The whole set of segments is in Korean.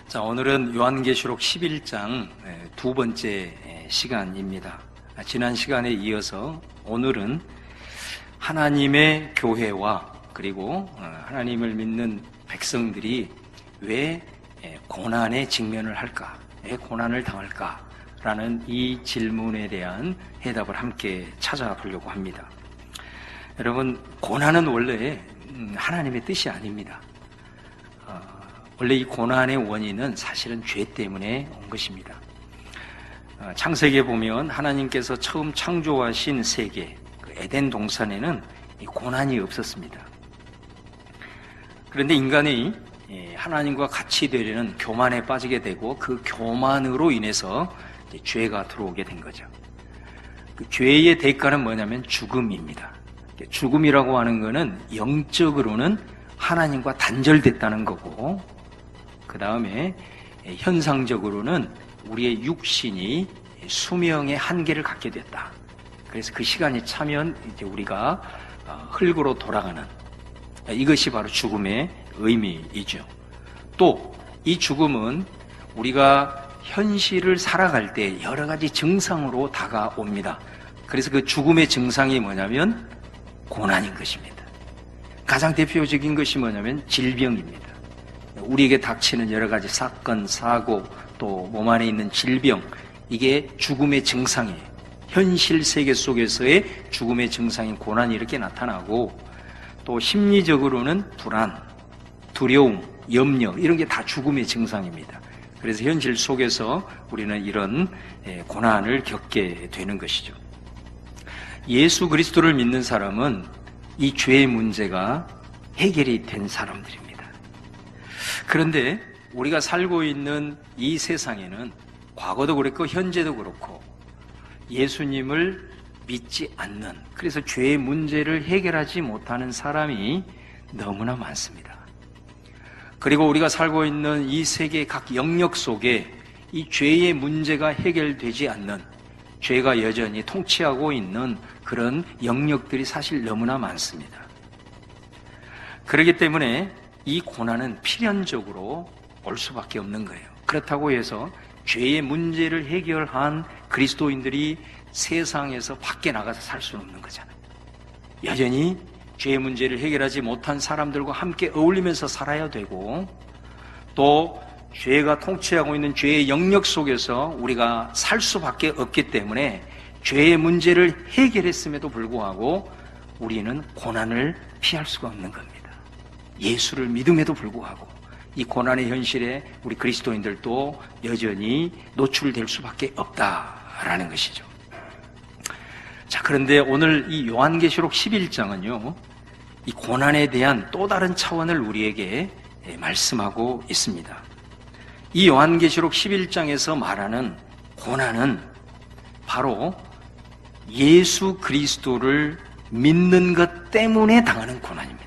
자, 오늘은 요한계시록 11장 두 번째 시간입니다. 지난 시간에 이어서 오늘은 하나님의 교회와 그리고 하나님을 믿는 백성들이 왜 고난에 직면을 할까? 왜 고난을 당할까? 라는 이 질문에 대한 해답을 함께 찾아보려고 합니다. 여러분, 고난은 원래 하나님의 뜻이 아닙니다. 원래 이 고난의 원인은 사실은 죄 때문에 온 것입니다. 창세기에 보면 하나님께서 처음 창조하신 세계, 그 에덴 동산에는 이 고난이 없었습니다. 그런데 인간이 하나님과 같이 되려는 교만에 빠지게 되고 그 교만으로 인해서 죄가 들어오게 된 거죠. 그 죄의 대가는 뭐냐면 죽음입니다. 죽음이라고 하는 것은 영적으로는 하나님과 단절됐다는 거고, 그 다음에 현상적으로는 우리의 육신이 수명의 한계를 갖게 됐다. 그래서 그 시간이 차면 이제 우리가 흙으로 돌아가는, 이것이 바로 죽음의 의미이죠. 또 이 죽음은 우리가 현실을 살아갈 때 여러 가지 증상으로 다가옵니다. 그래서 그 죽음의 증상이 뭐냐면 고난인 것입니다. 가장 대표적인 것이 뭐냐면 질병입니다. 우리에게 닥치는 여러 가지 사건, 사고, 또 몸 안에 있는 질병, 이게 죽음의 증상이에요. 현실 세계 속에서의 죽음의 증상인 고난이 이렇게 나타나고, 또 심리적으로는 불안, 두려움, 염려, 이런 게 다 죽음의 증상입니다. 그래서 현실 속에서 우리는 이런 고난을 겪게 되는 것이죠. 예수 그리스도를 믿는 사람은 이 죄의 문제가 해결이 된 사람들입니다. 그런데 우리가 살고 있는 이 세상에는 과거도 그렇고 현재도 그렇고 예수님을 믿지 않는, 그래서 죄의 문제를 해결하지 못하는 사람이 너무나 많습니다. 그리고 우리가 살고 있는 이 세계 각 영역 속에 이 죄의 문제가 해결되지 않는, 죄가 여전히 통치하고 있는 그런 영역들이 사실 너무나 많습니다. 그렇기 때문에 이 고난은 필연적으로 올 수밖에 없는 거예요. 그렇다고 해서 죄의 문제를 해결한 그리스도인들이 세상에서 밖에 나가서 살 수는 없는 거잖아요. 여전히 죄의 문제를 해결하지 못한 사람들과 함께 어울리면서 살아야 되고, 또 죄가 통치하고 있는 죄의 영역 속에서 우리가 살 수밖에 없기 때문에 죄의 문제를 해결했음에도 불구하고 우리는 고난을 피할 수가 없는 겁니다. 예수를 믿음에도 불구하고 이 고난의 현실에 우리 그리스도인들도 여전히 노출될 수밖에 없다라는 것이죠. 자, 그런데 오늘 이 요한계시록 11장은요, 이 고난에 대한 또 다른 차원을 우리에게 말씀하고 있습니다. 이 요한계시록 11장에서 말하는 고난은 바로 예수 그리스도를 믿는 것 때문에 당하는 고난입니다.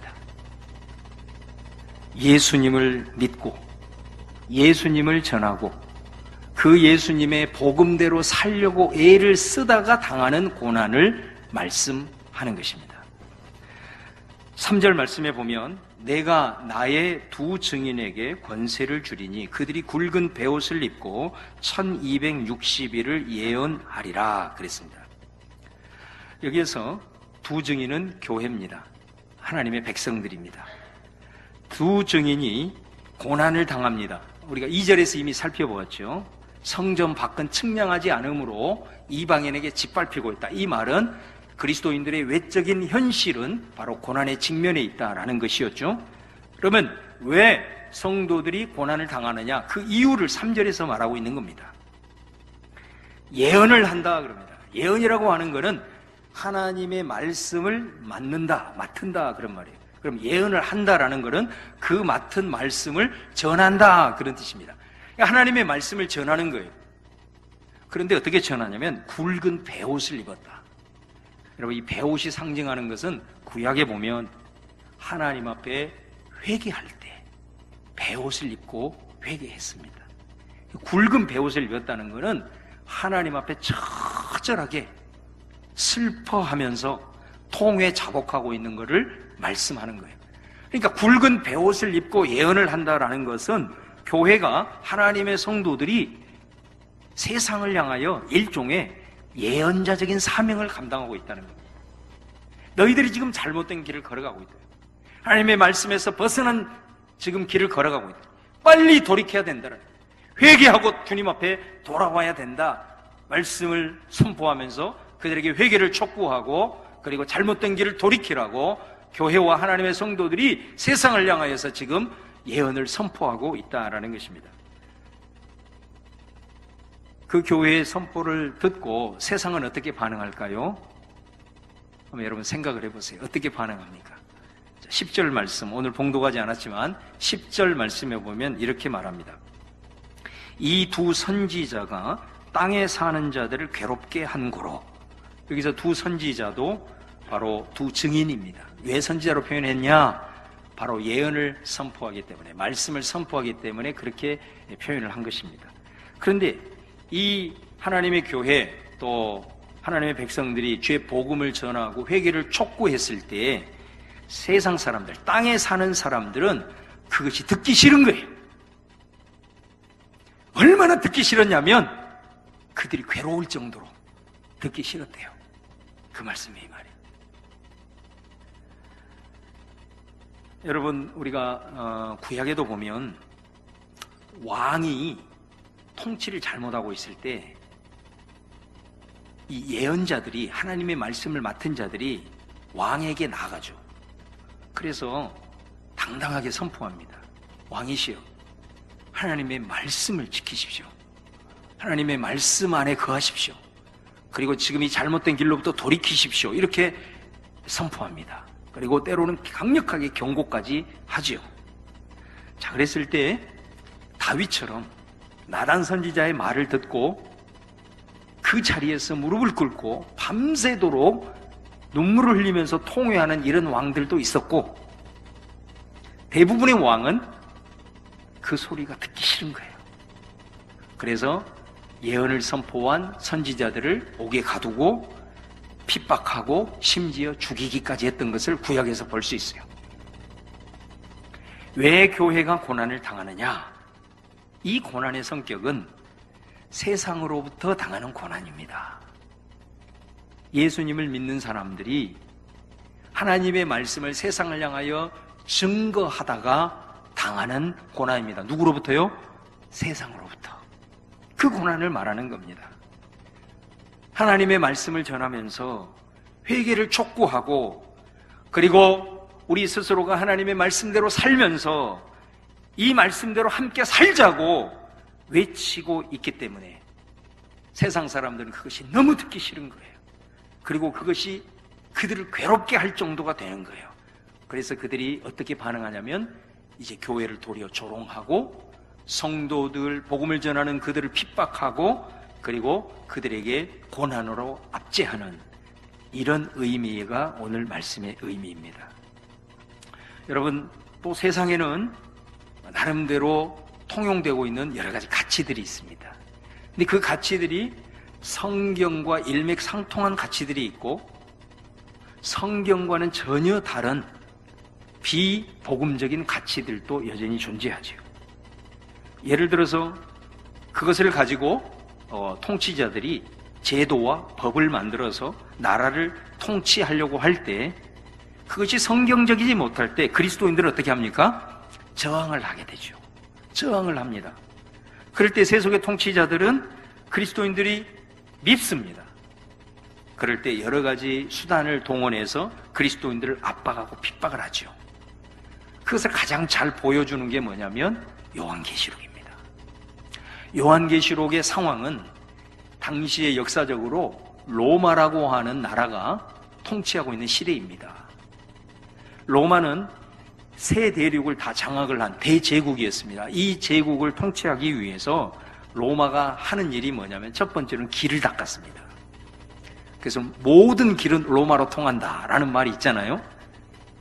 예수님을 믿고 예수님을 전하고 그 예수님의 복음대로 살려고 애를 쓰다가 당하는 고난을 말씀하는 것입니다. 3절 말씀에 보면 내가 나의 두 증인에게 권세를 주리니 그들이 굵은 베옷을 입고 1260일을 예언하리라 그랬습니다. 여기에서 두 증인은 교회입니다. 하나님의 백성들입니다. 두 증인이 고난을 당합니다. 우리가 2절에서 이미 살펴보았죠. 성전 밖은 측량하지 않으므로 이방인에게 짓밟히고 있다. 이 말은 그리스도인들의 외적인 현실은 바로 고난의 직면에 있다라는 것이었죠. 그러면 왜 성도들이 고난을 당하느냐? 그 이유를 3절에서 말하고 있는 겁니다. 예언을 한다 그럽니다. 예언이라고 하는 것은 하나님의 말씀을 맡는다 그런 말이에요. 그럼 예언을 한다라는 것은 그 맡은 말씀을 전한다 그런 뜻입니다. 하나님의 말씀을 전하는 거예요. 그런데 어떻게 전하냐면 굵은 베옷을 입었다. 여러분, 이 베옷이 상징하는 것은 구약에 보면 하나님 앞에 회개할 때 베옷을 입고 회개했습니다. 굵은 베옷을 입었다는 것은 하나님 앞에 처절하게 슬퍼하면서 통에 자복하고 있는 것을 말씀하는 거예요. 그러니까 굵은 베옷을 입고 예언을 한다라는 것은 교회가 하나님의 성도들이 세상을 향하여 일종의 예언자적인 사명을 감당하고 있다는 겁니다. 너희들이 지금 잘못된 길을 걸어가고 있다. 하나님의 말씀에서 벗어난 지금 길을 걸어가고 있다. 빨리 돌이켜야 된다는, 회개하고 주님 앞에 돌아와야 된다 말씀을 선포하면서 그들에게 회개를 촉구하고, 그리고 잘못된 길을 돌이키라고 교회와 하나님의 성도들이 세상을 향하여서 지금 예언을 선포하고 있다라는 것입니다. 그 교회의 선포를 듣고 세상은 어떻게 반응할까요? 한번 여러분 생각을 해보세요. 어떻게 반응합니까? 10절 말씀, 오늘 봉독하지 않았지만 10절 말씀에 보면 이렇게 말합니다. 이 두 선지자가 땅에 사는 자들을 괴롭게 한 고로. 여기서 두 선지자도 바로 두 증인입니다. 왜 선지자로 표현했냐? 바로 예언을 선포하기 때문에, 말씀을 선포하기 때문에 그렇게 표현을 한 것입니다. 그런데 이 하나님의 교회, 또 하나님의 백성들이 죄 복음을 전하고 회개를 촉구했을 때 세상 사람들, 땅에 사는 사람들은 그것이 듣기 싫은 거예요. 얼마나 듣기 싫었냐면 그들이 괴로울 정도로 듣기 싫었대요. 그 말씀이 이 말이에요. 여러분, 우리가 구약에도 보면 왕이 통치를 잘못하고 있을 때 이 예언자들이, 하나님의 말씀을 맡은 자들이 왕에게 나아가죠. 그래서 당당하게 선포합니다. 왕이시여, 하나님의 말씀을 지키십시오. 하나님의 말씀 안에 거하십시오. 그리고 지금 이 잘못된 길로부터 돌이키십시오. 이렇게 선포합니다. 그리고 때로는 강력하게 경고까지 하지요. 자, 그랬을 때 다윗처럼 나단 선지자의 말을 듣고 그 자리에서 무릎을 꿇고 밤새도록 눈물을 흘리면서 통회하는 이런 왕들도 있었고, 대부분의 왕은 그 소리가 듣기 싫은 거예요. 그래서 예언을 선포한 선지자들을 옥에 가두고 핍박하고 심지어 죽이기까지 했던 것을 구약에서 볼 수 있어요. 왜 교회가 고난을 당하느냐? 이 고난의 성격은 세상으로부터 당하는 고난입니다. 예수님을 믿는 사람들이 하나님의 말씀을 세상을 향하여 증거하다가 당하는 고난입니다. 누구로부터요? 세상으로부터. 그 고난을 말하는 겁니다. 하나님의 말씀을 전하면서 회개를 촉구하고, 그리고 우리 스스로가 하나님의 말씀대로 살면서 이 말씀대로 함께 살자고 외치고 있기 때문에 세상 사람들은 그것이 너무 듣기 싫은 거예요. 그리고 그것이 그들을 괴롭게 할 정도가 되는 거예요. 그래서 그들이 어떻게 반응하냐면 이제 교회를 도리어 조롱하고 성도들, 복음을 전하는 그들을 핍박하고, 그리고 그들에게 고난으로 압제하는 이런 의미가 오늘 말씀의 의미입니다. 여러분, 또 세상에는 나름대로 통용되고 있는 여러 가지 가치들이 있습니다. 근데 그 가치들이 성경과 일맥상통한 가치들이 있고, 성경과는 전혀 다른 비복음적인 가치들도 여전히 존재하죠. 예를 들어서 그것을 가지고 통치자들이 제도와 법을 만들어서 나라를 통치하려고 할 때, 그것이 성경적이지 못할 때 그리스도인들은 어떻게 합니까? 저항을 하게 되죠. 저항을 합니다. 그럴 때 세속의 통치자들은 그리스도인들이 밉습니다. 그럴 때 여러 가지 수단을 동원해서 그리스도인들을 압박하고 핍박을 하죠. 그것을 가장 잘 보여주는 게 뭐냐면 요한계시록입니다. 요한계시록의 상황은 당시에 역사적으로 로마라고 하는 나라가 통치하고 있는 시대입니다. 로마는 세 대륙을 다 장악을 한 대제국이었습니다. 이 제국을 통치하기 위해서 로마가 하는 일이 뭐냐면 첫 번째로는 길을 닦았습니다. 그래서 모든 길은 로마로 통한다라는 말이 있잖아요.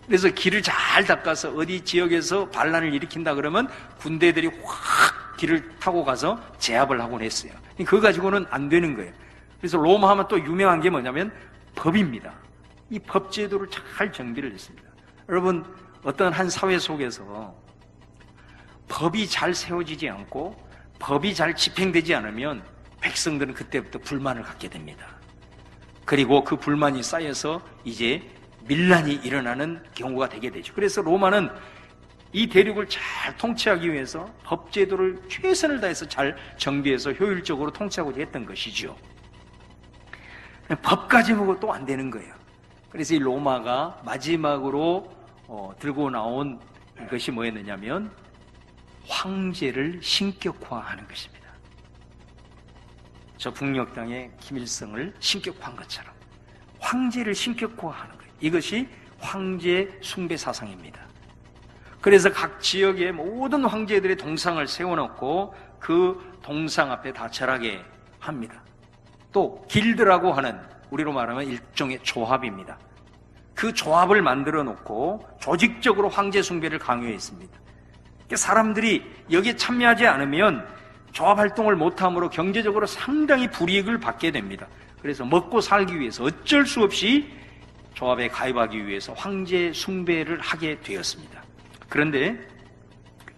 그래서 길을 잘 닦아서 어디 지역에서 반란을 일으킨다 그러면 군대들이 확 길을 타고 가서 제압을 하곤 했어요. 그거 가지고는 안 되는 거예요. 그래서 로마 하면 또 유명한 게 뭐냐면 법입니다. 이 법제도를 잘 정비를 했습니다. 여러분, 어떤 한 사회 속에서 법이 잘 세워지지 않고 법이 잘 집행되지 않으면 백성들은 그때부터 불만을 갖게 됩니다. 그리고 그 불만이 쌓여서 이제 밀란이 일어나는 경우가 되게 되죠. 그래서 로마는 이 대륙을 잘 통치하기 위해서 법제도를 최선을 다해서 잘 정비해서 효율적으로 통치하고자 했던 것이죠. 법까지 보고 또 안 되는 거예요. 그래서 이 로마가 마지막으로 들고 나온 것이 뭐였느냐면 황제를 신격화하는 것입니다. 저 북녘 땅의 김일성을 신격화한 것처럼 황제를 신격화하는 거예요. 이것이 황제 숭배 사상입니다. 그래서 각 지역의 모든 황제들의 동상을 세워놓고 그 동상 앞에 다 절하게 합니다. 또 길드라고 하는, 우리로 말하면 일종의 조합입니다. 그 조합을 만들어 놓고 조직적으로 황제 숭배를 강요했습니다. 사람들이 여기에 참여하지 않으면 조합 활동을 못함으로 경제적으로 상당히 불이익을 받게 됩니다. 그래서 먹고 살기 위해서 어쩔 수 없이 조합에 가입하기 위해서 황제 숭배를 하게 되었습니다. 그런데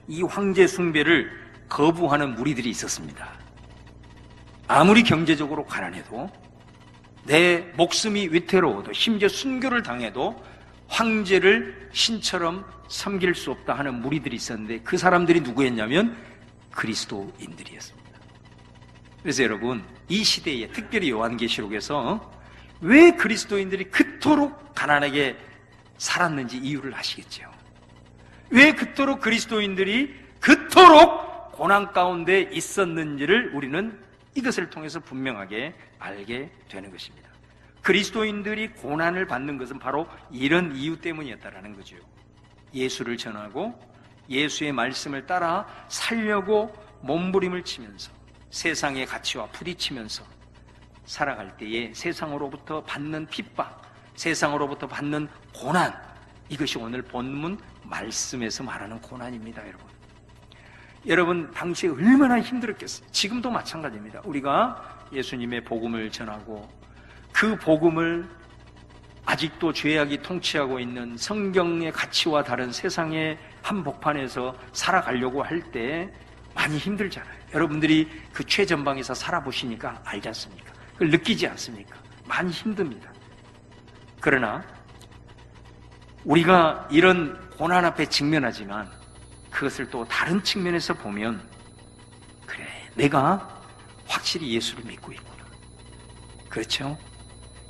이 황제 숭배를 거부하는 무리들이 있었습니다. 아무리 경제적으로 가난해도, 내 목숨이 위태로워도, 심지어 순교를 당해도 황제를 신처럼 섬길 수 없다 하는 무리들이 있었는데, 그 사람들이 누구였냐면 그리스도인들이었습니다. 그래서 여러분, 이 시대에 특별히 요한계시록에서 왜 그리스도인들이 그토록 가난하게 살았는지 이유를 아시겠죠? 왜 그토록 그리스도인들이 그토록 고난 가운데 있었는지를 우리는 이것을 통해서 분명하게 알게 되는 것입니다. 그리스도인들이 고난을 받는 것은 바로 이런 이유 때문이었다라는 거죠. 예수를 전하고 예수의 말씀을 따라 살려고 몸부림을 치면서 세상의 가치와 부딪히면서 살아갈 때에 세상으로부터 받는 핍박, 세상으로부터 받는 고난, 이것이 오늘 본문 말씀에서 말하는 고난입니다. 여러분 당시에 얼마나 힘들었겠어요. 지금도 마찬가지입니다. 우리가 예수님의 복음을 전하고 그 복음을 아직도 죄악이 통치하고 있는 성경의 가치와 다른 세상의 한복판에서 살아가려고 할 때 많이 힘들잖아요. 여러분들이 그 최전방에서 살아보시니까 알지 않습니까? 그걸 느끼지 않습니까? 많이 힘듭니다. 그러나 우리가 이런 고난 앞에 직면하지만 그것을 또 다른 측면에서 보면, 그래, 내가 확실히 예수를 믿고 있구나. 그렇죠?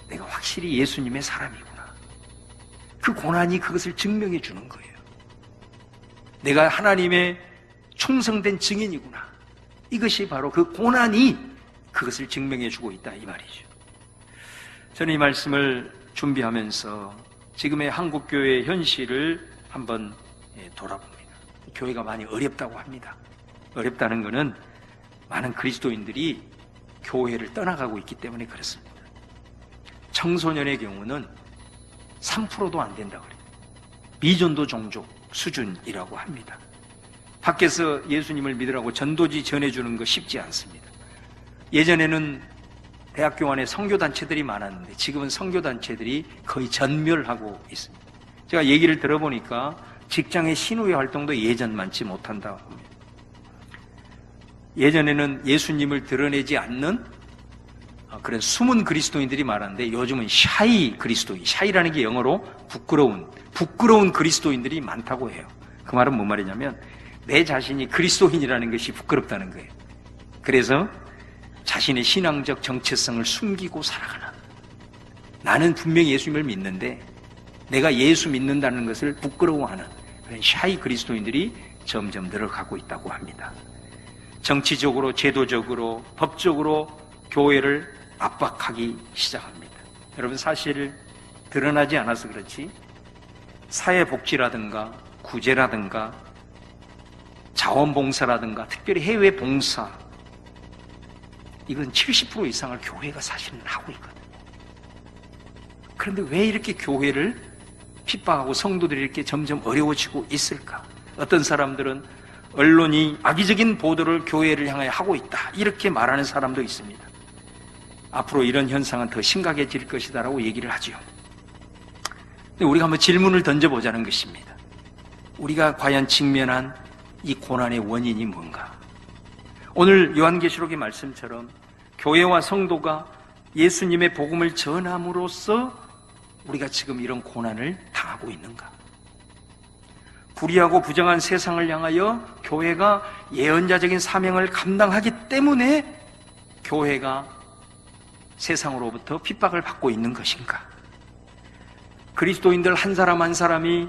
내가 확실히 예수님의 사람이구나. 그 고난이 그것을 증명해 주는 거예요. 내가 하나님의 충성된 증인이구나. 이것이 바로 그 고난이 그것을 증명해 주고 있다, 이 말이죠. 저는 이 말씀을 준비하면서 지금의 한국교회의 현실을 한번 돌아봅니다. 교회가 많이 어렵다고 합니다. 어렵다는 것은 많은 그리스도인들이 교회를 떠나가고 있기 때문에 그렇습니다. 청소년의 경우는 3%도 안 된다고 그래요. 미전도 종족 수준이라고 합니다. 밖에서 예수님을 믿으라고 전도지 전해주는 거 쉽지 않습니다. 예전에는 대학교 안에 선교단체들이 많았는데 지금은 선교단체들이 거의 전멸하고 있습니다. 제가 얘기를 들어보니까 직장의 신우회 활동도 예전만치 못한다고 합니다. 예전에는 예수님을 드러내지 않는 그런 숨은 그리스도인들이 많았는데 요즘은 샤이 그리스도인, 샤이라는 게 영어로 부끄러운 그리스도인들이 많다고 해요. 그 말은 뭔 말이냐면 내 자신이 그리스도인이라는 것이 부끄럽다는 거예요. 그래서 자신의 신앙적 정체성을 숨기고 살아가는, 나는 분명히 예수님을 믿는데 내가 예수 믿는다는 것을 부끄러워하는 그런 샤이 그리스도인들이 점점 늘어가고 있다고 합니다. 정치적으로, 제도적으로, 법적으로 교회를 압박하기 시작합니다. 여러분, 사실 드러나지 않아서 그렇지 사회복지라든가 구제라든가 자원봉사라든가 특별히 해외 봉사, 이건 70% 이상을 교회가 사실은 하고 있거든요. 그런데 왜 이렇게 교회를 핍박하고 성도들이 이렇게 점점 어려워지고 있을까? 어떤 사람들은 언론이 악의적인 보도를 교회를 향하여 하고 있다, 이렇게 말하는 사람도 있습니다. 앞으로 이런 현상은 더 심각해질 것이다라고 얘기를 하죠. 근데 우리가 한번 질문을 던져보자는 것입니다. 우리가 과연 직면한 이 고난의 원인이 뭔가? 오늘 요한계시록의 말씀처럼 교회와 성도가 예수님의 복음을 전함으로써 우리가 지금 이런 고난을 당하고 있는가? 불의하고 부정한 세상을 향하여 교회가 예언자적인 사명을 감당하기 때문에 교회가 세상으로부터 핍박을 받고 있는 것인가? 그리스도인들 한 사람 한 사람이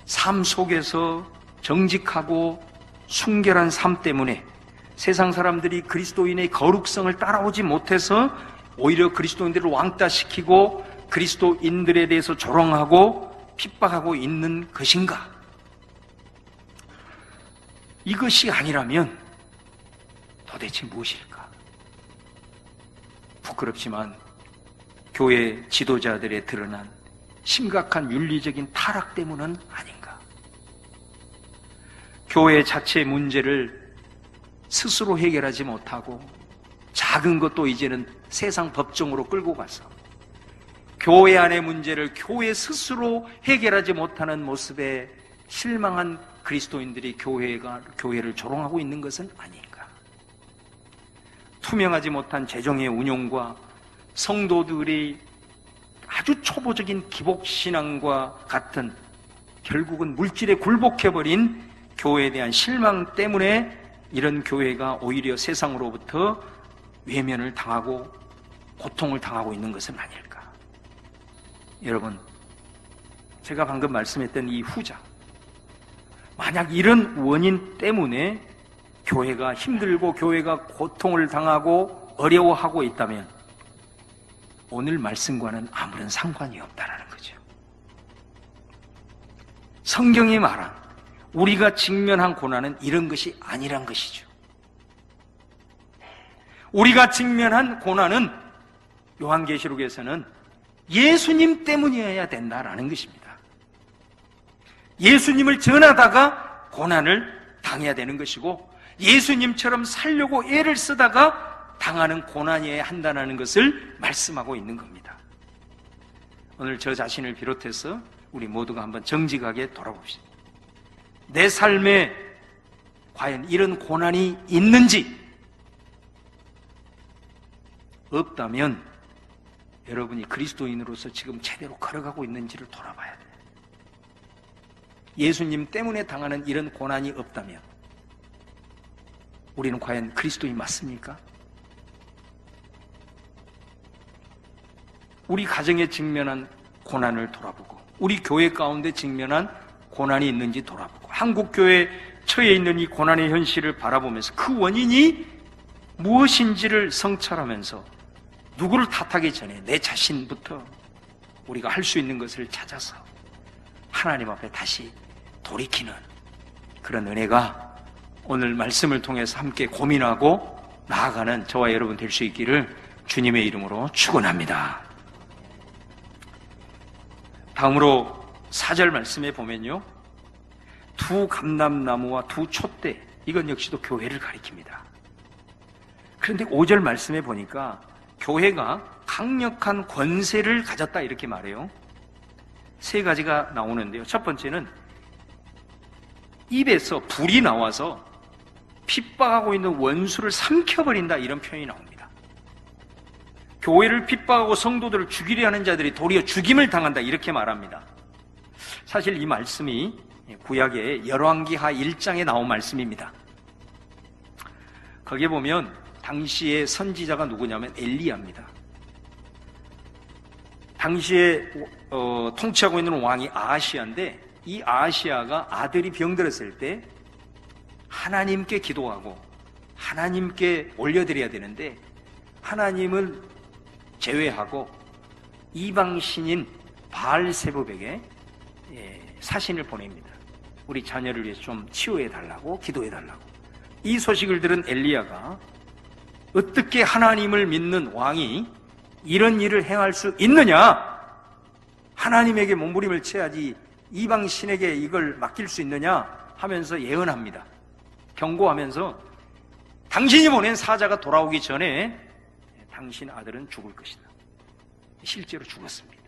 삶 속에서 정직하고 순결한 삶 때문에 세상 사람들이 그리스도인의 거룩성을 따라오지 못해서 오히려 그리스도인들을 왕따시키고 그리스도인들에 대해서 조롱하고 핍박하고 있는 것인가? 이것이 아니라면 도대체 무엇일까? 부끄럽지만 교회 지도자들에 드러난 심각한 윤리적인 타락 때문은 아닌가? 교회 자체의 문제를 스스로 해결하지 못하고 작은 것도 이제는 세상 법정으로 끌고 가서 교회 안의 문제를 교회 스스로 해결하지 못하는 모습에 실망한 그리스도인들이 교회를 조롱하고 있는 것은 아닌가? 투명하지 못한 재정의 운용과 성도들이 아주 초보적인 기복신앙과 같은 결국은 물질에 굴복해버린 교회에 대한 실망 때문에 이런 교회가 오히려 세상으로부터 외면을 당하고 고통을 당하고 있는 것은 아닐까? 여러분, 제가 방금 말씀했던 이 후자, 만약 이런 원인 때문에 교회가 힘들고 교회가 고통을 당하고 어려워하고 있다면 오늘 말씀과는 아무런 상관이 없다라는 거죠. 성경이 말한 우리가 직면한 고난은 이런 것이 아니란 것이죠. 우리가 직면한 고난은 요한계시록에서는 예수님 때문이어야 된다라는 것입니다. 예수님을 전하다가 고난을 당해야 되는 것이고 예수님처럼 살려고 애를 쓰다가 당하는 고난이어야 한다는 것을 말씀하고 있는 겁니다. 오늘 저 자신을 비롯해서 우리 모두가 한번 정직하게 돌아봅시다. 내 삶에 과연 이런 고난이 있는지, 없다면 여러분이 그리스도인으로서 지금 제대로 걸어가고 있는지를 돌아봐야 돼요. 예수님 때문에 당하는 이런 고난이 없다면 우리는 과연 그리스도인 맞습니까? 우리 가정에 직면한 고난을 돌아보고 우리 교회 가운데 직면한 고난이 있는지 돌아보고 한국교회에 처해 있는 이 고난의 현실을 바라보면서 그 원인이 무엇인지를 성찰하면서 누구를 탓하기 전에 내 자신부터 우리가 할 수 있는 것을 찾아서 하나님 앞에 다시 돌이키는 그런 은혜가 오늘 말씀을 통해서 함께 고민하고 나아가는 저와 여러분 될 수 있기를 주님의 이름으로 축원합니다. 다음으로 4절 말씀에 보면요, 두 감람나무와 두 촛대, 이건 역시도 교회를 가리킵니다. 그런데 5절 말씀에 보니까 교회가 강력한 권세를 가졌다 이렇게 말해요. 세 가지가 나오는데요. 첫 번째는 입에서 불이 나와서 핍박하고 있는 원수를 삼켜버린다, 이런 표현이 나옵니다. 교회를 핍박하고 성도들을 죽이려 하는 자들이 도리어 죽임을 당한다, 이렇게 말합니다. 사실 이 말씀이 구약의 열왕기하 1장에 나온 말씀입니다. 거기에 보면 당시의 선지자가 누구냐면 엘리야입니다. 당시에 통치하고 있는 왕이 아하시아인데, 이 아하시아가 아들이 병들었을 때 하나님께 기도하고 하나님께 올려드려야 되는데 하나님을 제외하고 이방신인 바알세붑에게 사신을 보냅니다. 우리 자녀를 위해서 좀 치유해달라고, 기도해달라고. 이 소식을 들은 엘리야가 어떻게 하나님을 믿는 왕이 이런 일을 행할 수 있느냐? 하나님에게 몸부림을 쳐야지 이방 신에게 이걸 맡길 수 있느냐? 하면서 예언합니다. 경고하면서 당신이 보낸 사자가 돌아오기 전에 당신 아들은 죽을 것이다. 실제로 죽었습니다.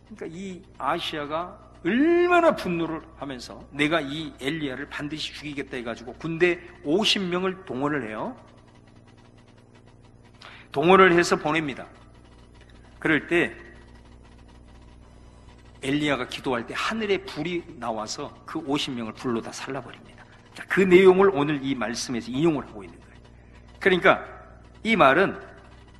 그러니까 이 아시아가 얼마나 분노를 하면서 내가 이 엘리야를 반드시 죽이겠다 해가지고 군대 50명을 동원을 해요. 동원을 해서 보냅니다. 그럴 때 엘리야가 기도할 때 하늘에 불이 나와서 그 50명을 불로 다 살라버립니다. 자, 그 내용을 오늘 이 말씀에서 인용을 하고 있는 거예요. 그러니까 이 말은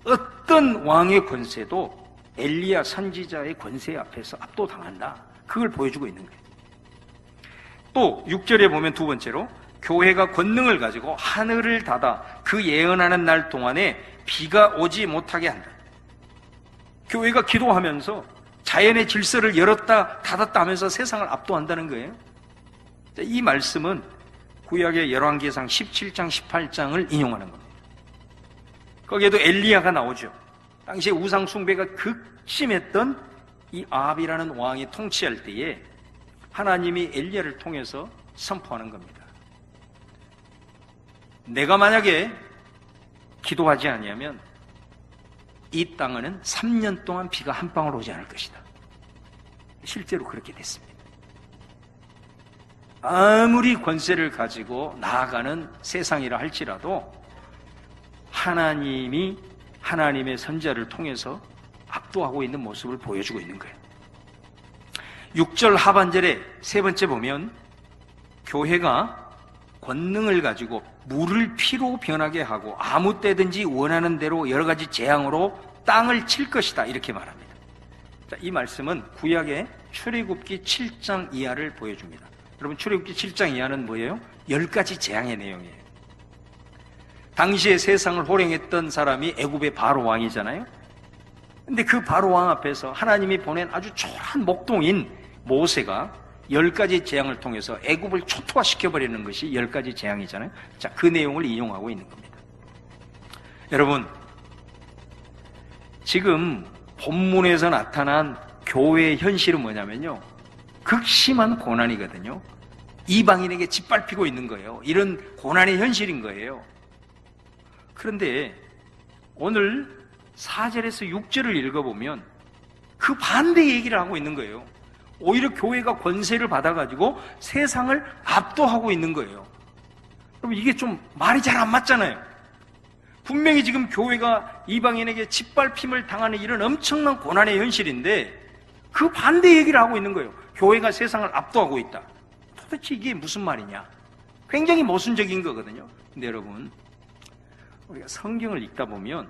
어떤 왕의 권세도 엘리야 선지자의 권세 앞에서 압도당한다, 그걸 보여주고 있는 거예요. 또 6절에 보면 두 번째로 교회가 권능을 가지고 하늘을 닫아 그 예언하는 날 동안에 비가 오지 못하게 한다. 교회가 기도하면서 자연의 질서를 열었다 닫았다 하면서 세상을 압도한다는 거예요. 이 말씀은 구약의 열왕기상 17장 18장을 인용하는 겁니다. 거기에도 엘리야가 나오죠. 당시에 우상 숭배가 극심했던 이 아합이라는 왕이 통치할 때에 하나님이 엘리야를 통해서 선포하는 겁니다. 내가 만약에 기도하지 아니하면 이 땅에는 3년 동안 비가 한 방울 오지 않을 것이다. 실제로 그렇게 됐습니다. 아무리 권세를 가지고 나아가는 세상이라 할지라도 하나님이 하나님의 선지자를 통해서 압도하고 있는 모습을 보여주고 있는 거예요. 6절 하반절에 세 번째 보면 교회가 권능을 가지고 물을 피로 변하게 하고 아무 때든지 원하는 대로 여러 가지 재앙으로 땅을 칠 것이다, 이렇게 말합니다. 자, 이 말씀은 구약의 출애굽기 7장 이하를 보여줍니다. 여러분, 출애굽기 7장 이하는 뭐예요? 10가지 재앙의 내용이에요. 당시에 세상을 호령했던 사람이 애굽의 바로 왕이잖아요. 근데 그 바로 왕 앞에서 하나님이 보낸 아주 초라한 목동인 모세가 10가지 재앙을 통해서 애굽을 초토화시켜버리는 것이 10가지 재앙이잖아요. 자, 그 내용을 인용하고 있는 겁니다. 여러분, 지금 본문에서 나타난 교회의 현실은 뭐냐면요, 극심한 고난이거든요. 이방인에게 짓밟히고 있는 거예요. 이런 고난의 현실인 거예요. 그런데 오늘 4절에서 6절을 읽어보면 그 반대 얘기를 하고 있는 거예요. 오히려 교회가 권세를 받아가지고 세상을 압도하고 있는 거예요. 그럼 이게 좀 말이 잘 안 맞잖아요. 분명히 지금 교회가 이방인에게 짓밟힘을 당하는 이런 엄청난 고난의 현실인데 그 반대 얘기를 하고 있는 거예요. 교회가 세상을 압도하고 있다. 도대체 이게 무슨 말이냐? 굉장히 모순적인 거거든요. 근데 여러분, 우리가 성경을 읽다 보면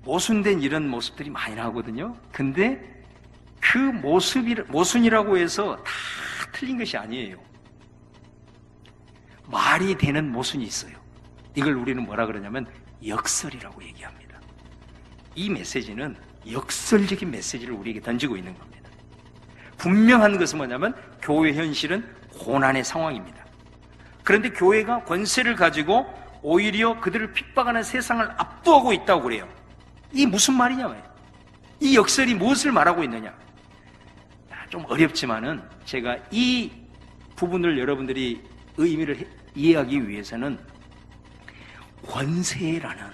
모순된 이런 모습들이 많이 나오거든요. 근데 그 모순이라고 해서 다 틀린 것이 아니에요. 말이 되는 모순이 있어요. 이걸 우리는 뭐라 그러냐면 역설이라고 얘기합니다. 이 메시지는 역설적인 메시지를 우리에게 던지고 있는 겁니다. 분명한 것은 뭐냐면 교회 현실은 고난의 상황입니다. 그런데 교회가 권세를 가지고 오히려 그들을 핍박하는 세상을 압도하고 있다고 그래요. 이게 무슨 말이냐? 이 역설이 무엇을 말하고 있느냐? 좀 어렵지만은 제가 이 부분을 여러분들이 의미를 이해하기 위해서는 권세라는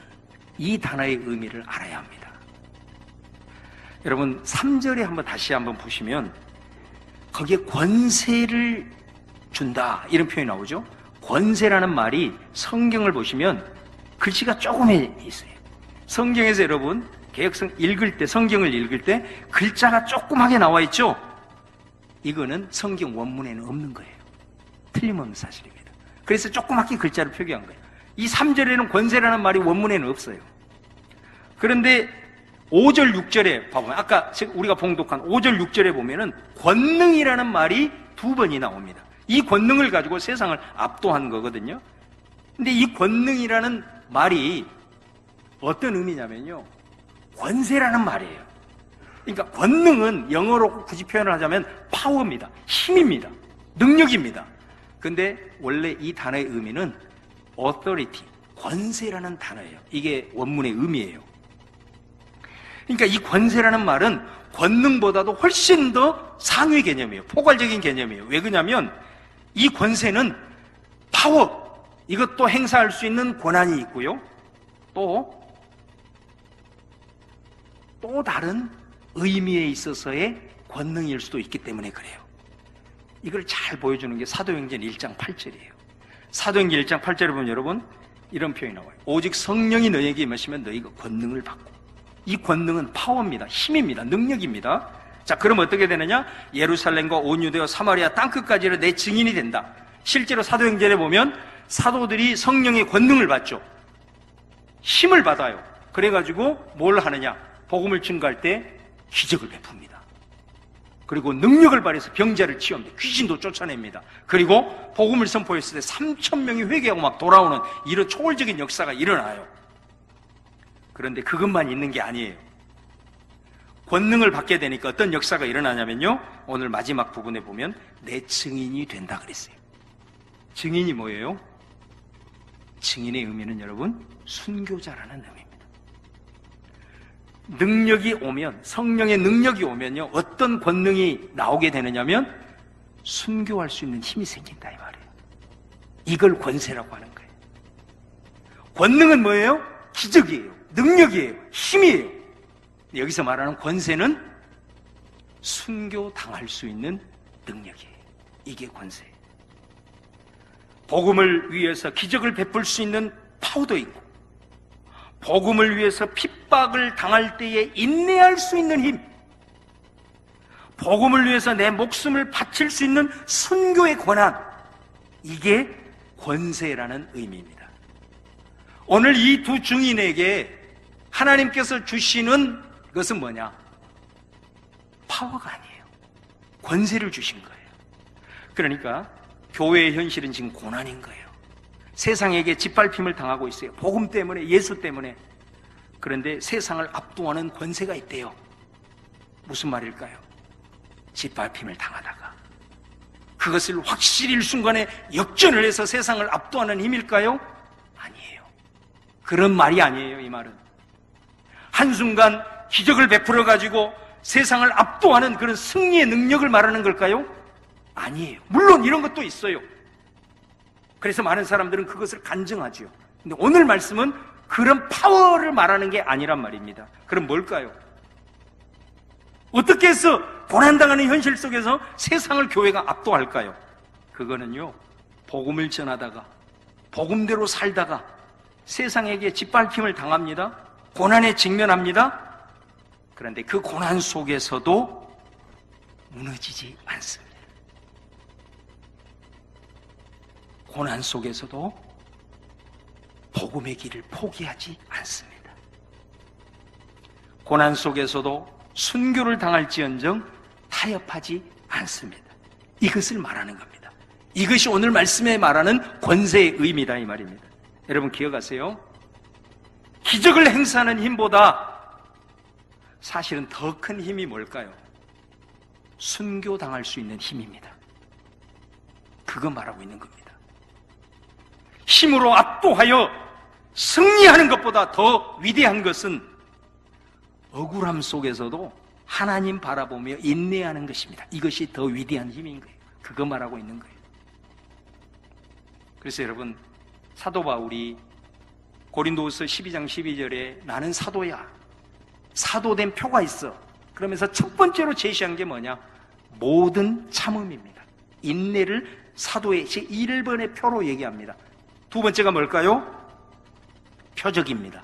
이 단어의 의미를 알아야 합니다. 여러분, 3절에 다시 한번 보시면 거기에 권세를 준다, 이런 표현이 나오죠. 권세라는 말이 성경을 보시면 글씨가 조금 있어요. 성경에서 여러분 개역성 읽을 때, 성경을 읽을 때 글자가 조그맣게 나와 있죠. 이거는 성경 원문에는 없는 거예요. 틀림없는 사실입니다. 그래서 조그맣게 글자를 표기한 거예요. 이 3절에는 권세라는 말이 원문에는 없어요. 그런데 5절 6절에 봐보면, 아까 우리가 봉독한 5절 6절에 보면은 권능이라는 말이 2번이 나옵니다. 이 권능을 가지고 세상을 압도한 거거든요. 근데 이 권능이라는 말이 어떤 의미냐면요, 권세라는 말이에요. 그러니까 권능은 영어로 굳이 표현을 하자면 파워입니다. 힘입니다. 능력입니다. 근데 원래 이 단어의 의미는 authority, 권세라는 단어예요. 이게 원문의 의미예요. 그러니까 이 권세라는 말은 권능보다도 훨씬 더 상위 개념이에요. 포괄적인 개념이에요. 왜 그러냐면 이 권세는 파워, 이것도 행사할 수 있는 권한이 있고요. 또 다른 의미에 있어서의 권능일 수도 있기 때문에 그래요. 이걸 잘 보여주는 게 사도행전 1장 8절이에요. 사도행전 1장 8절에 보면 여러분 이런 표현이 나와요. 오직 성령이 너희에게 임하시면 너희가 권능을 받고. 이 권능은 파워입니다. 힘입니다. 능력입니다. 자, 그럼 어떻게 되느냐? 예루살렘과 온 유대와 사마리아 땅끝까지를 내 증인이 된다. 실제로 사도행전에 보면 사도들이 성령의 권능을 받죠. 힘을 받아요. 그래가지고 뭘 하느냐? 복음을 증거할 때 기적을 베풉니다. 그리고 능력을 발휘해서 병자를 치유합니다. 귀신도 쫓아냅니다. 그리고 복음을 선포했을 때 3,000명이 회개하고 막 돌아오는 이런 초월적인 역사가 일어나요. 그런데 그것만 있는 게 아니에요. 권능을 받게 되니까 어떤 역사가 일어나냐면요, 오늘 마지막 부분에 보면 내 증인이 된다 그랬어요. 증인이 뭐예요? 증인의 의미는 여러분 순교자라는 의미입니다. 능력이 오면, 성령의 능력이 오면요, 어떤 권능이 나오게 되느냐면 순교할 수 있는 힘이 생긴다 이 말이에요. 이걸 권세라고 하는 거예요. 권능은 뭐예요? 기적이에요. 능력이에요. 힘이에요. 여기서 말하는 권세는 순교당할 수 있는 능력이에요. 이게 권세예요. 복음을 위해서 기적을 베풀 수 있는 파워도 있고, 복음을 위해서 핍박을 당할 때에 인내할 수 있는 힘, 복음을 위해서 내 목숨을 바칠 수 있는 순교의 권한, 이게 권세라는 의미입니다. 오늘 이 두 증인에게 하나님께서 주시는 것은 뭐냐? 파워가 아니에요. 권세를 주신 거예요. 그러니까 교회의 현실은 지금 고난인 거예요. 세상에게 짓밟힘을 당하고 있어요. 복음 때문에, 예수 때문에. 그런데 세상을 압도하는 권세가 있대요. 무슨 말일까요? 짓밟힘을 당하다가 그것을 확실히 일순간에 역전을 해서 세상을 압도하는 힘일까요? 아니에요. 그런 말이 아니에요. 이 말은 한순간 기적을 베풀어 가지고 세상을 압도하는 그런 승리의 능력을 말하는 걸까요? 아니에요. 물론 이런 것도 있어요. 그래서 많은 사람들은 그것을 간증하죠. 근데 오늘 말씀은 그런 파워를 말하는 게 아니란 말입니다. 그럼 뭘까요? 어떻게 해서 고난당하는 현실 속에서 세상을 교회가 압도할까요? 그거는요, 복음을 전하다가 복음대로 살다가 세상에게 짓밟힘을 당합니다. 고난에 직면합니다. 그런데 그 고난 속에서도 무너지지 않습니다. 고난 속에서도 복음의 길을 포기하지 않습니다. 고난 속에서도 순교를 당할지언정 타협하지 않습니다. 이것을 말하는 겁니다. 이것이 오늘 말씀에 말하는 권세의 의미다 이 말입니다. 여러분 기억하세요. 기적을 행사하는 힘보다 사실은 더 큰 힘이 뭘까요? 순교당할 수 있는 힘입니다. 그거 말하고 있는 겁니다. 힘으로 압도하여 승리하는 것보다 더 위대한 것은 억울함 속에서도 하나님 바라보며 인내하는 것입니다. 이것이 더 위대한 힘인 거예요. 그거 말하고 있는 거예요. 그래서 여러분, 사도 바울이 고린도후서 12장 12절에 나는 사도야, 사도된 표가 있어, 그러면서 첫 번째로 제시한 게 뭐냐? 모든 참음입니다. 인내를 사도의 제1번의 표로 얘기합니다. 두 번째가 뭘까요? 표적입니다.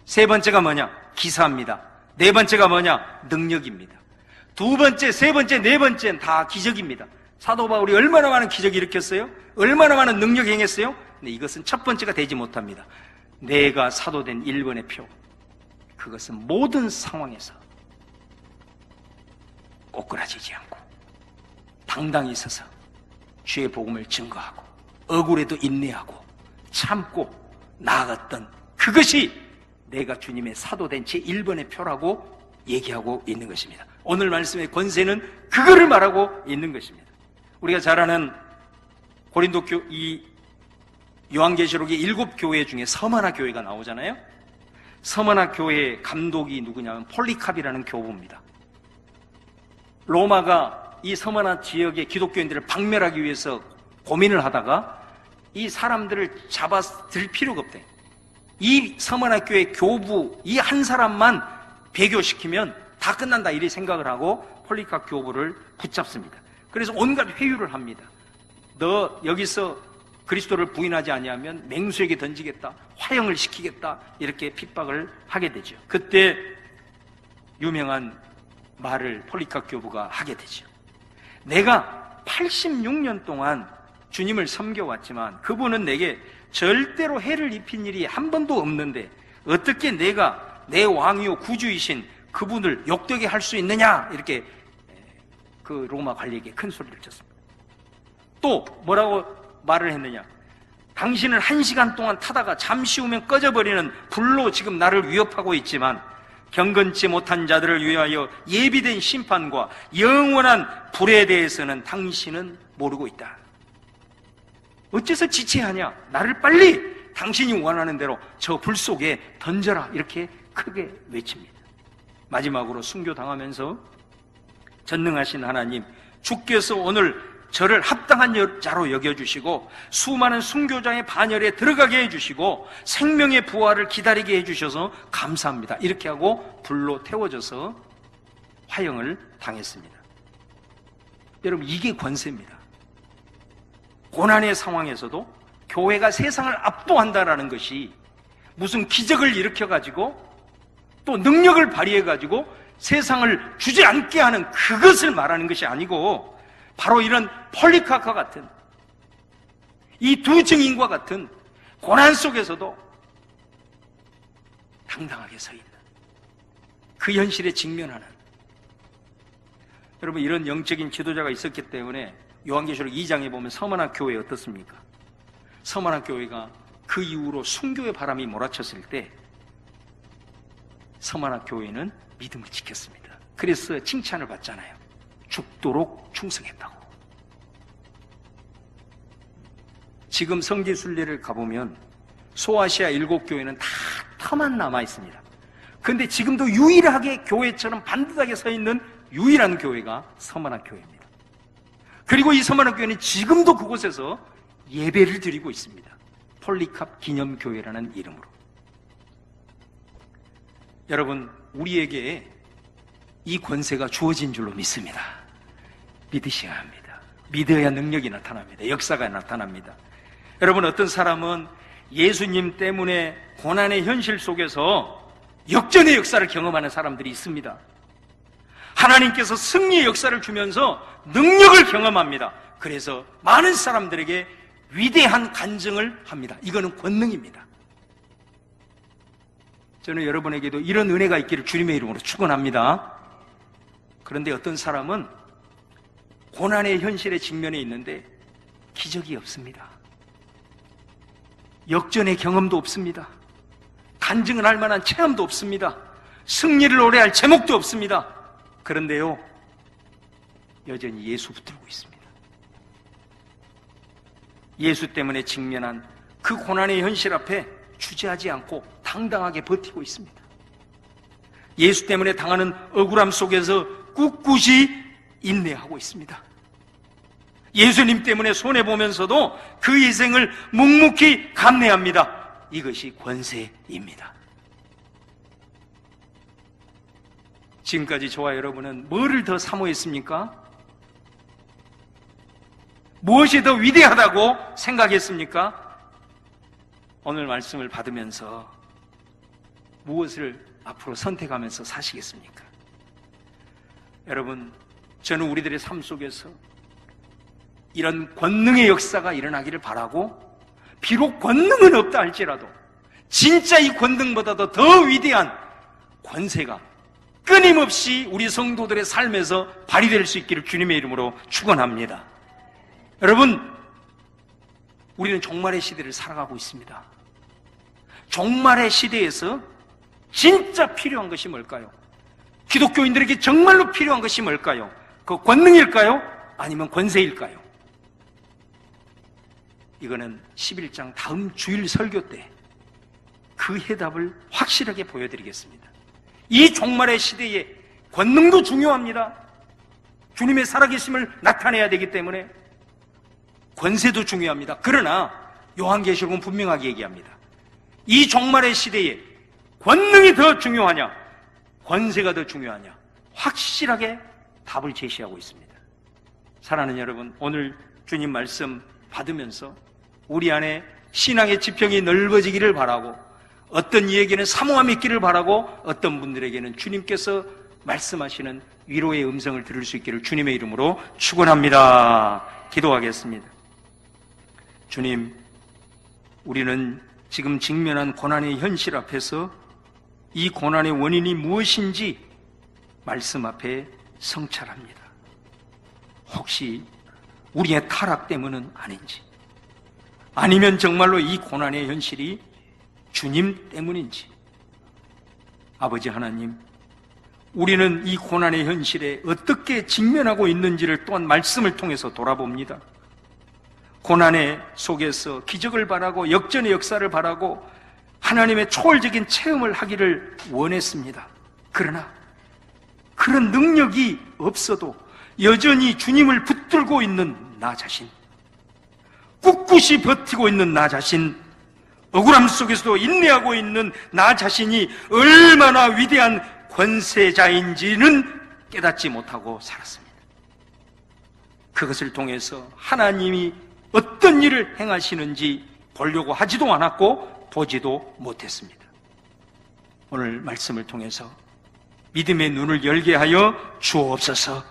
세 번째가 뭐냐? 기사입니다. 네 번째가 뭐냐? 능력입니다. 두 번째, 세 번째, 네 번째는 다 기적입니다. 사도 바울이 얼마나 많은 기적을 일으켰어요? 얼마나 많은 능력을 행했어요? 근데 이것은 첫 번째가 되지 못합니다. 내가 사도된 1번의 표, 그것은 모든 상황에서 꼬꾸라지지 않고 당당히 서서 주의 복음을 증거하고 억울해도 인내하고 참고 나아갔던 그것이 내가 주님의 사도된 제1번의 표라고 얘기하고 있는 것입니다. 오늘 말씀의 권세는 그거를 말하고 있는 것입니다. 우리가 잘 아는 고린도 이 요한계시록의 7교회 중에 서머나 교회가 나오잖아요. 서머나 교회의 감독이 누구냐면 폴리캅이라는 교부입니다. 로마가 이 서머나 지역의 기독교인들을 박멸하기 위해서 고민을 하다가 이 사람들을 잡아들 필요가 없대. 이 서머나 교회 교부 이 한 사람만 배교시키면 다 끝난다 이렇게 생각을 하고 폴리카프 교부를 붙잡습니다. 그래서 온갖 회유를 합니다. 너 여기서 그리스도를 부인하지 아니하면 맹수에게 던지겠다, 화형을 시키겠다, 이렇게 핍박을 하게 되죠. 그때 유명한 말을 폴리카프 교부가 하게 되죠. 내가 86년 동안 주님을 섬겨왔지만 그분은 내게 절대로 해를 입힌 일이 한 번도 없는데 어떻게 내가 내 왕이요 구주이신 그분을 욕되게 할 수 있느냐, 이렇게 그 로마 관리에게 큰 소리를 쳤습니다. 또 뭐라고 말을 했느냐, 당신은 1시간 동안 타다가 잠시 후면 꺼져버리는 불로 지금 나를 위협하고 있지만 경건치 못한 자들을 위하여 예비된 심판과 영원한 불에 대해서는 당신은 모르고 있다. 어째서 지체하냐, 나를 빨리 당신이 원하는 대로 저 불 속에 던져라, 이렇게 크게 외칩니다. 마지막으로 순교당하면서 전능하신 하나님, 주께서 오늘 저를 합당한 자로 여겨주시고 수많은 순교자의 반열에 들어가게 해주시고 생명의 부활을 기다리게 해주셔서 감사합니다, 이렇게 하고 불로 태워져서 화형을 당했습니다. 여러분, 이게 권세입니다. 고난의 상황에서도 교회가 세상을 압도한다는 것이 무슨 기적을 일으켜가지고 또 능력을 발휘해가지고 세상을 주저앉게 하는 그것을 말하는 것이 아니고, 바로 이런 폴리카프와 같은 이 두 증인과 같은 고난 속에서도 당당하게 서 있는 그 현실에 직면하는, 여러분, 이런 영적인 지도자가 있었기 때문에 요한계시록 2장에 보면 서머나 교회 어떻습니까? 서머나 교회가 그 이후로 순교의 바람이 몰아쳤을 때 서머나 교회는 믿음을 지켰습니다. 그래서 칭찬을 받잖아요. 죽도록 충성했다고. 지금 성지순례를 가보면 소아시아 7교회는 다 터만 남아 있습니다. 그런데 지금도 유일하게 교회처럼 반듯하게 서 있는 유일한 교회가 서머나 교회입니다. 그리고 이 서머나 교회는 지금도 그곳에서 예배를 드리고 있습니다. 폴리카프 기념교회라는 이름으로. 여러분, 우리에게 이 권세가 주어진 줄로 믿습니다. 믿으셔야 합니다. 믿어야 능력이 나타납니다. 역사가 나타납니다. 여러분, 어떤 사람은 예수님 때문에 고난의 현실 속에서 역전의 역사를 경험하는 사람들이 있습니다. 하나님께서 승리의 역사를 주면서 능력을 경험합니다. 그래서 많은 사람들에게 위대한 간증을 합니다. 이거는 권능입니다. 저는 여러분에게도 이런 은혜가 있기를 주님의 이름으로 축원합니다. 그런데 어떤 사람은 고난의 현실에 직면해 있는데 기적이 없습니다. 역전의 경험도 없습니다. 간증을 할 만한 체험도 없습니다. 승리를 노래할 제목도 없습니다. 그런데요, 여전히 예수 붙들고 있습니다. 예수 때문에 직면한 그 고난의 현실 앞에 주저하지 않고 당당하게 버티고 있습니다. 예수 때문에 당하는 억울함 속에서 꿋꿋이 인내하고 있습니다. 예수님 때문에 손해보면서도 그 희생을 묵묵히 감내합니다. 이것이 권세입니다. 지금까지 저와 여러분은 뭐를 더 사모했습니까? 무엇이 더 위대하다고 생각했습니까? 오늘 말씀을 받으면서 무엇을 앞으로 선택하면서 사시겠습니까? 여러분, 저는 우리들의 삶 속에서 이런 권능의 역사가 일어나기를 바라고, 비록 권능은 없다 할지라도 진짜 이 권능보다도 더 위대한 권세가 끊임없이 우리 성도들의 삶에서 발휘될 수 있기를 주님의 이름으로 축원합니다. 여러분, 우리는 종말의 시대를 살아가고 있습니다. 종말의 시대에서 진짜 필요한 것이 뭘까요? 기독교인들에게 정말로 필요한 것이 뭘까요? 그 권능일까요? 아니면 권세일까요? 이거는 11장 다음 주일 설교 때 그 해답을 확실하게 보여드리겠습니다. 이 종말의 시대에 권능도 중요합니다. 주님의 살아계심을 나타내야 되기 때문에 권세도 중요합니다. 그러나 요한계시록은 분명하게 얘기합니다. 이 종말의 시대에 권능이 더 중요하냐, 권세가 더 중요하냐, 확실하게 답을 제시하고 있습니다. 사랑하는 여러분, 오늘 주님 말씀 받으면서 우리 안에 신앙의 지평이 넓어지기를 바라고, 어떤 이에게는 사모함이 있기를 바라고, 어떤 분들에게는 주님께서 말씀하시는 위로의 음성을 들을 수 있기를 주님의 이름으로 축원합니다. 기도하겠습니다. 주님, 우리는 지금 직면한 고난의 현실 앞에서 이 고난의 원인이 무엇인지 말씀 앞에 성찰합니다. 혹시 우리의 타락 때문은 아닌지, 아니면 정말로 이 고난의 현실이 주님 때문인지. 아버지 하나님, 우리는 이 고난의 현실에 어떻게 직면하고 있는지를 또한 말씀을 통해서 돌아봅니다. 고난의 속에서 기적을 바라고 역전의 역사를 바라고 하나님의 초월적인 체험을 하기를 원했습니다. 그러나 그런 능력이 없어도 여전히 주님을 붙들고 있는 나 자신, 꿋꿋이 버티고 있는 나 자신, 억울함 속에서도 인내하고 있는 나 자신이 얼마나 위대한 권세자인지는 깨닫지 못하고 살았습니다. 그것을 통해서 하나님이 어떤 일을 행하시는지 보려고 하지도 않았고 보지도 못했습니다. 오늘 말씀을 통해서 믿음의 눈을 열게 하여 주옵소서.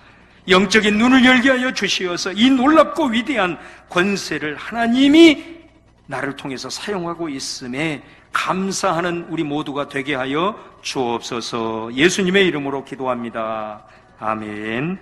영적인 눈을 열게 하여 주시어서 이 놀랍고 위대한 권세를 하나님이 나를 통해서 사용하고 있음에 감사하는 우리 모두가 되게 하여 주옵소서. 예수님의 이름으로 기도합니다. 아멘.